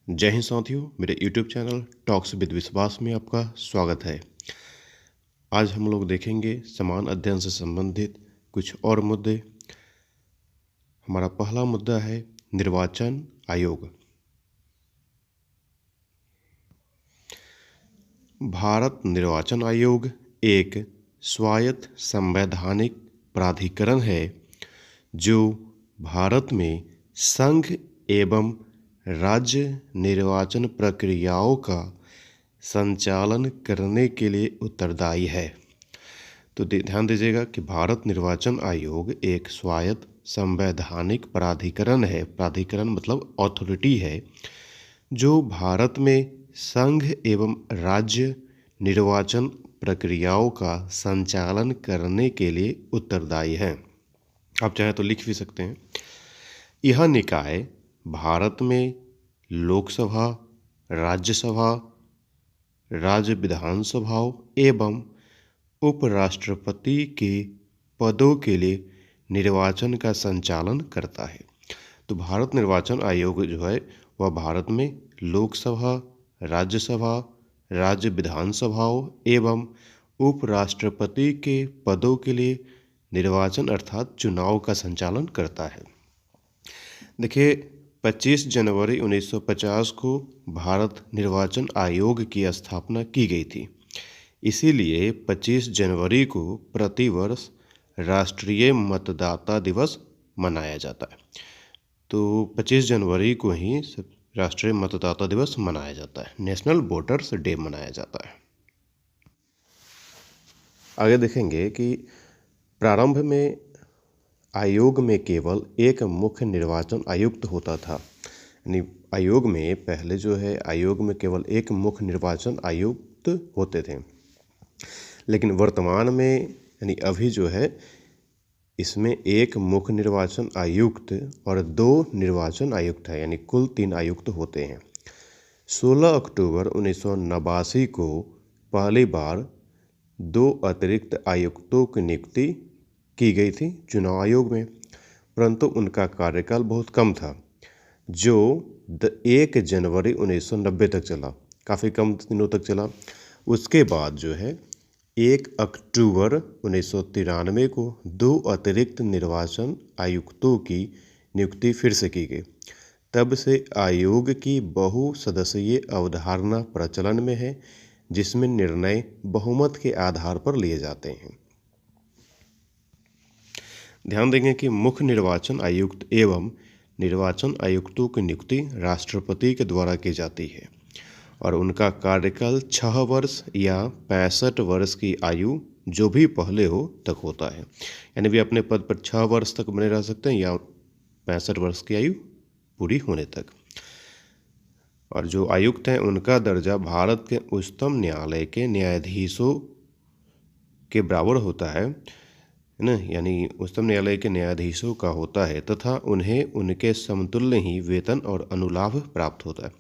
जय हिंद साथियों, मेरे यूट्यूब चैनल टॉक्स विद विश्वास में आपका स्वागत है। आज हम लोग देखेंगे समान अध्ययन से संबंधित कुछ और मुद्दे। हमारा पहला मुद्दा है निर्वाचन आयोग। भारत निर्वाचन आयोग एक स्वायत्त संवैधानिक प्राधिकरण है जो भारत में संघ एवं राज्य निर्वाचन प्रक्रियाओं का संचालन करने के लिए उत्तरदायी है। तो ध्यान दीजिएगा कि भारत निर्वाचन आयोग एक स्वायत्त संवैधानिक प्राधिकरण है। प्राधिकरण मतलब अथॉरिटी है जो भारत में संघ एवं राज्य निर्वाचन प्रक्रियाओं का संचालन करने के लिए उत्तरदायी है। आप चाहे तो लिख भी सकते हैं। यह निकाय भारत में लोकसभा, राज्यसभा, राज्य विधानसभाओं एवं उपराष्ट्रपति के पदों के लिए निर्वाचन का संचालन करता है। तो भारत निर्वाचन आयोग जो है वह भारत में लोकसभा, राज्यसभा, राज्य विधानसभाओं एवं उपराष्ट्रपति के पदों के लिए निर्वाचन अर्थात चुनाव का संचालन करता है। देखिए, 25 जनवरी 1950 को भारत निर्वाचन आयोग की स्थापना की गई थी। इसीलिए 25 जनवरी को प्रतिवर्ष राष्ट्रीय मतदाता दिवस मनाया जाता है। तो 25 जनवरी को ही राष्ट्रीय मतदाता दिवस मनाया जाता है, नेशनल वोटर्स डे मनाया जाता है। आगे देखेंगे कि प्रारंभ में आयोग में केवल एक मुख्य निर्वाचन आयुक्त होता था। यानी आयोग में पहले जो है आयोग में केवल एक मुख्य निर्वाचन आयुक्त होते थे, लेकिन वर्तमान में यानी अभी जो है इसमें एक मुख्य निर्वाचन आयुक्त और 2 निर्वाचन आयुक्त है, यानी कुल 3 आयुक्त होते हैं। 16 अक्टूबर 1989 को पहली बार 2 अतिरिक्त आयुक्तों की नियुक्ति की गई थी चुनाव आयोग में, परंतु उनका कार्यकाल बहुत कम था जो 1 जनवरी 1990 तक चला, काफ़ी कम दिनों तक चला। उसके बाद जो है 1 अक्टूबर 1993 को 2 अतिरिक्त निर्वाचन आयुक्तों की नियुक्ति फिर से की गई। तब से आयोग की बहुसदस्यीय अवधारणा प्रचलन में है, जिसमें निर्णय बहुमत के आधार पर लिए जाते हैं। ध्यान देंगे कि मुख्य निर्वाचन आयुक्त एवं निर्वाचन आयुक्तों की नियुक्ति राष्ट्रपति के द्वारा की जाती है और उनका कार्यकाल 6 वर्ष या 65 वर्ष की आयु जो भी पहले हो तक होता है। यानी वे अपने पद पर 6 वर्ष तक बने रह सकते हैं या 65 वर्ष की आयु पूरी होने तक। और जो आयुक्त हैं उनका दर्जा भारत के उच्चतम न्यायालय के न्यायाधीशों के बराबर होता है ना, यानी उच्चतम न्यायालय के न्यायाधीशों का होता है तथा उन्हें उनके समतुल्य ही वेतन और अनुलाभ प्राप्त होता है।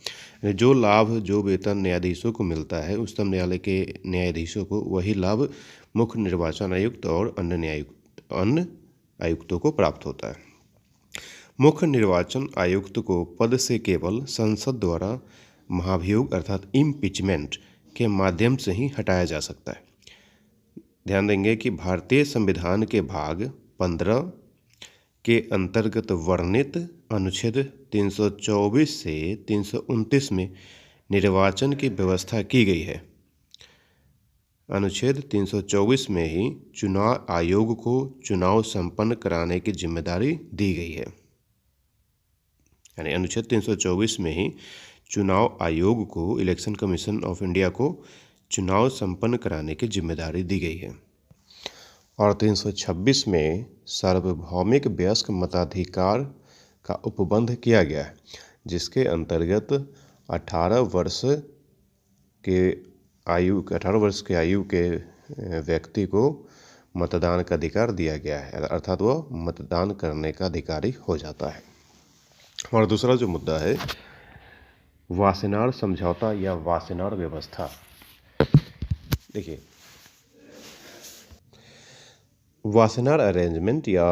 यानी जो लाभ जो वेतन न्यायाधीशों को मिलता है उच्चतम न्यायालय के न्यायाधीशों को, वही लाभ मुख्य निर्वाचन आयुक्त और अन्य आयुक्तों को प्राप्त होता है। मुख्य निर्वाचन आयुक्त को पद से केवल संसद द्वारा महाभियोग अर्थात इम्पीचमेंट के माध्यम से ही हटाया जा सकता है। ध्यान देंगे कि भारतीय संविधान के भाग 15 के अंतर्गत वर्णित अनुच्छेद 324 से 329 में निर्वाचन की व्यवस्था की गई है। अनुच्छेद 324 में ही चुनाव आयोग को चुनाव संपन्न कराने की जिम्मेदारी दी गई है। यानी अनुच्छेद 324 में ही चुनाव आयोग को, इलेक्शन कमीशन ऑफ इंडिया को चुनाव संपन्न कराने की जिम्मेदारी दी गई है। और 326 में सार्वभौमिक वयस्क मताधिकार का उपबंध किया गया है, जिसके अंतर्गत 18 वर्ष के आयु के व्यक्ति को मतदान का अधिकार दिया गया है, अर्थात वह मतदान करने का अधिकारी हो जाता है। और दूसरा जो मुद्दा है वासेनार समझौता या वासेनार व्यवस्था। देखिए, वासेनार अरेंजमेंट या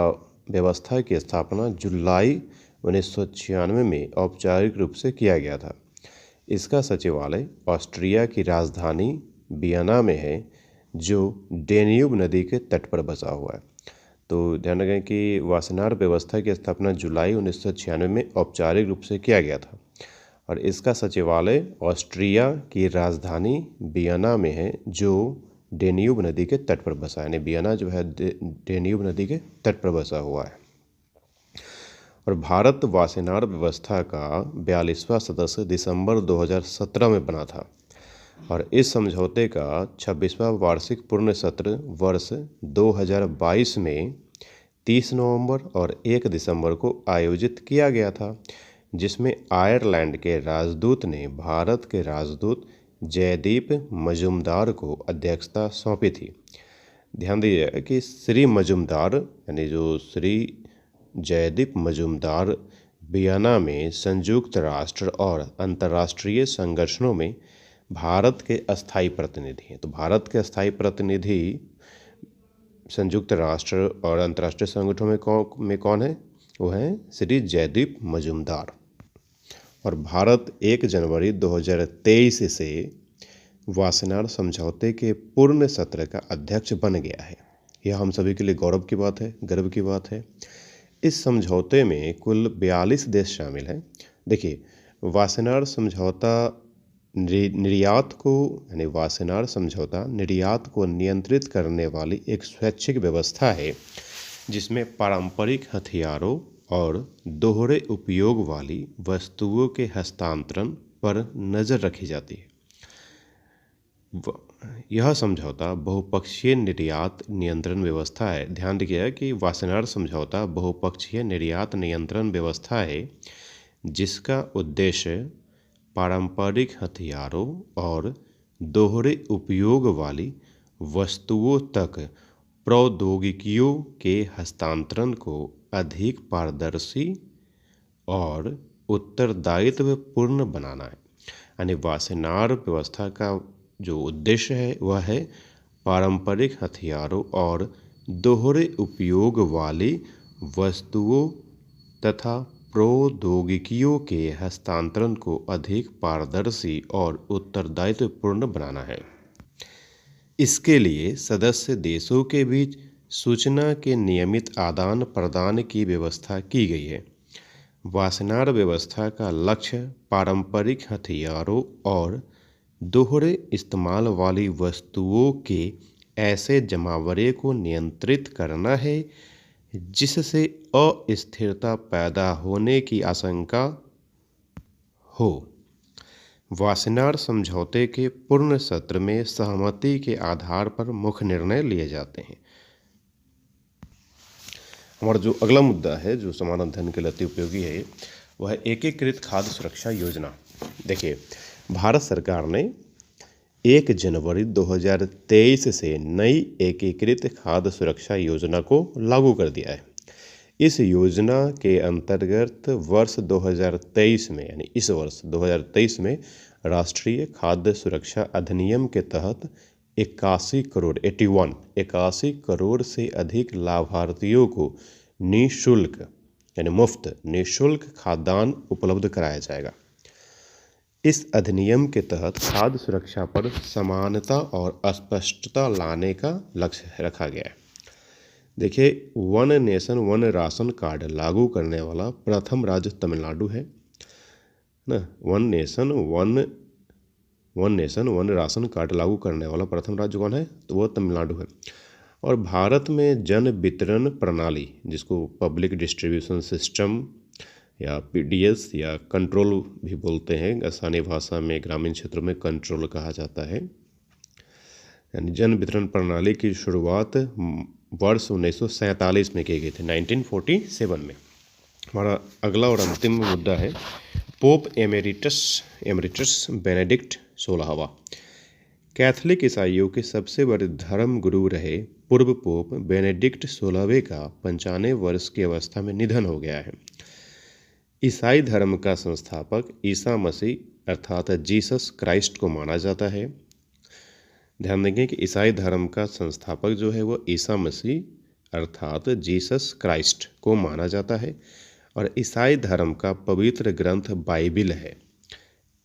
व्यवस्था की स्थापना जुलाई 1996 में औपचारिक रूप से किया गया था। इसका सचिवालय ऑस्ट्रिया की राजधानी वियना में है, जो डेन्यूब नदी के तट पर बसा हुआ है। तो ध्यान रखें कि वासेनार व्यवस्था की स्थापना जुलाई 1996 में औपचारिक रूप से किया गया था और इसका सचिवालय ऑस्ट्रिया की राजधानी वियना में है, जो डेन्यूब नदी के तट पर बसा है। यानी वियना जो है डेन्यूब नदी के तट पर बसा हुआ है। और भारत वासेनार व्यवस्था का 42वां सदस्य दिसंबर 2017 में बना था और इस समझौते का 26वां वार्षिक पूर्ण सत्र वर्ष 2022 में 30 नवंबर और 1 दिसंबर को आयोजित किया गया था, जिसमें आयरलैंड के राजदूत ने भारत के राजदूत जयदीप मजूमदार को अध्यक्षता सौंपी थी। ध्यान दीजिए कि श्री मजूमदार यानी जो श्री जयदीप मजूमदार वियना में संयुक्त राष्ट्र और अंतर्राष्ट्रीय संगठनों में भारत के अस्थायी प्रतिनिधि हैं। तो भारत के अस्थायी प्रतिनिधि संयुक्त राष्ट्र और अंतर्राष्ट्रीय संगठनों में कौन है? वो हैं श्री जयदीप मजूमदार। और भारत 1 जनवरी 2023 से वासेनार समझौते के पूर्ण सत्र का अध्यक्ष बन गया है। यह हम सभी के लिए गौरव की बात है, गर्व की बात है। इस समझौते में कुल 42 देश शामिल हैं। देखिए, वासेनार समझौता निर्यात को नियंत्रित करने वाली एक स्वैच्छिक व्यवस्था है, जिसमें पारंपरिक हथियारों और दोहरे उपयोग वाली वस्तुओं के हस्तांतरण पर नज़र रखी जाती है। यह समझौता बहुपक्षीय निर्यात नियंत्रण व्यवस्था है। ध्यान रखिएगा कि वासेनार समझौता बहुपक्षीय निर्यात नियंत्रण व्यवस्था है, जिसका उद्देश्य पारंपरिक हथियारों और दोहरे उपयोग वाली वस्तुओं तक प्रौद्योगिकियों के हस्तांतरण को अधिक पारदर्शी और उत्तरदायित्वपूर्ण बनाना है। यानी वासेनार व्यवस्था का जो उद्देश्य है वह है पारंपरिक हथियारों और दोहरे उपयोग वाली वस्तुओं तथा प्रौद्योगिकियों के हस्तांतरण को अधिक पारदर्शी और उत्तरदायित्वपूर्ण बनाना है। इसके लिए सदस्य देशों के बीच सूचना के नियमित आदान प्रदान की व्यवस्था की गई है। वासेनार व्यवस्था का लक्ष्य पारंपरिक हथियारों और दोहरे इस्तेमाल वाली वस्तुओं के ऐसे जमावड़े को नियंत्रित करना है जिससे अस्थिरता पैदा होने की आशंका हो। वासेनार समझौते के पूर्ण सत्र में सहमति के आधार पर मुख्य निर्णय लिए जाते हैं। हमारा जो अगला मुद्दा है जो समान अध्ययन के लिए अति उपयोगी है वह है एकीकृत खाद्य सुरक्षा योजना। देखिए, भारत सरकार ने 1 जनवरी 2023 से नई एकीकृत खाद्य सुरक्षा योजना को लागू कर दिया है। इस योजना के अंतर्गत वर्ष 2023 में यानी इस वर्ष 2023 में राष्ट्रीय खाद्य सुरक्षा अधिनियम के तहत 81 करोड़ से अधिक लाभार्थियों को निःशुल्क यानी मुफ्त निःशुल्क खाद्यान्न उपलब्ध कराया जाएगा। इस अधिनियम के तहत खाद्य सुरक्षा पर समानता और स्पष्टता लाने का लक्ष्य रखा गया है। देखिए, one nation one ration card लागू करने वाला प्रथम राज्य तमिलनाडु है ना। One nation one ration card लागू करने वाला प्रथम राज्य कौन है? तो वो तमिलनाडु है। और भारत में जन वितरण प्रणाली, जिसको पब्लिक डिस्ट्रीब्यूशन सिस्टम या पीडीएस या कंट्रोल भी बोलते हैं, स्थानीय भाषा में ग्रामीण क्षेत्रों में कंट्रोल कहा जाता है, यानी जन वितरण प्रणाली की शुरुआत वर्ष 1947 में की गई थी, 1947 में। हमारा अगला और अंतिम मुद्दा है पोप एमेरिटस बेनेडिक्ट 16वां। कैथोलिक ईसाइयों के सबसे बड़े धर्म गुरु रहे पूर्व पोप बेनेडिक्ट 16वें का 95 वर्ष की अवस्था में निधन हो गया है। ईसाई धर्म का संस्थापक ईसा मसीह अर्थात जीसस क्राइस्ट को माना जाता है। ध्यान देंगे कि ईसाई धर्म का संस्थापक जो है वो ईसा मसीह अर्थात जीसस क्राइस्ट को माना जाता है और ईसाई धर्म का पवित्र ग्रंथ बाइबिल है।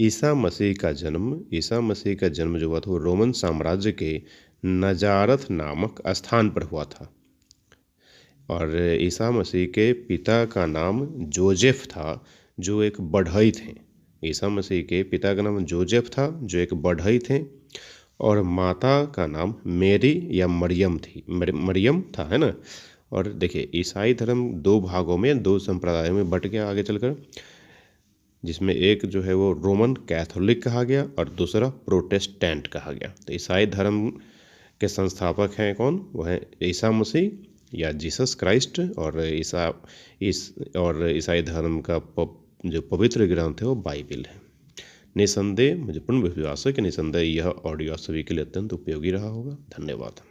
ईसा मसीह का जन्म जो हुआ था वो रोमन साम्राज्य के नजारत नामक स्थान पर हुआ था। और ईसा मसीह के पिता का नाम जोसेफ था, जो एक बढ़ई थे। ईसा मसीह के पिता का नाम जोसेफ था, जो एक बढ़ई थे। और माता का नाम मेरी या मरियम थी, मरियम था, है ना। और देखिए, ईसाई धर्म दो भागों में, दो संप्रदायों में बट गया आगे चलकर, जिसमें एक जो है वो रोमन कैथोलिक कहा गया और दूसरा प्रोटेस्टेंट कहा गया। तो ईसाई धर्म के संस्थापक हैं कौन? वो है ईसा मसीह या जीसस क्राइस्ट। और ईसाई धर्म का जो पवित्र ग्रंथ है वो बाइबिल है। निसंदेह, मुझे पूर्ण विश्वास है कि निसंदेह यह ऑडियो सभी के लिए अत्यंत उपयोगी रहा होगा। धन्यवाद।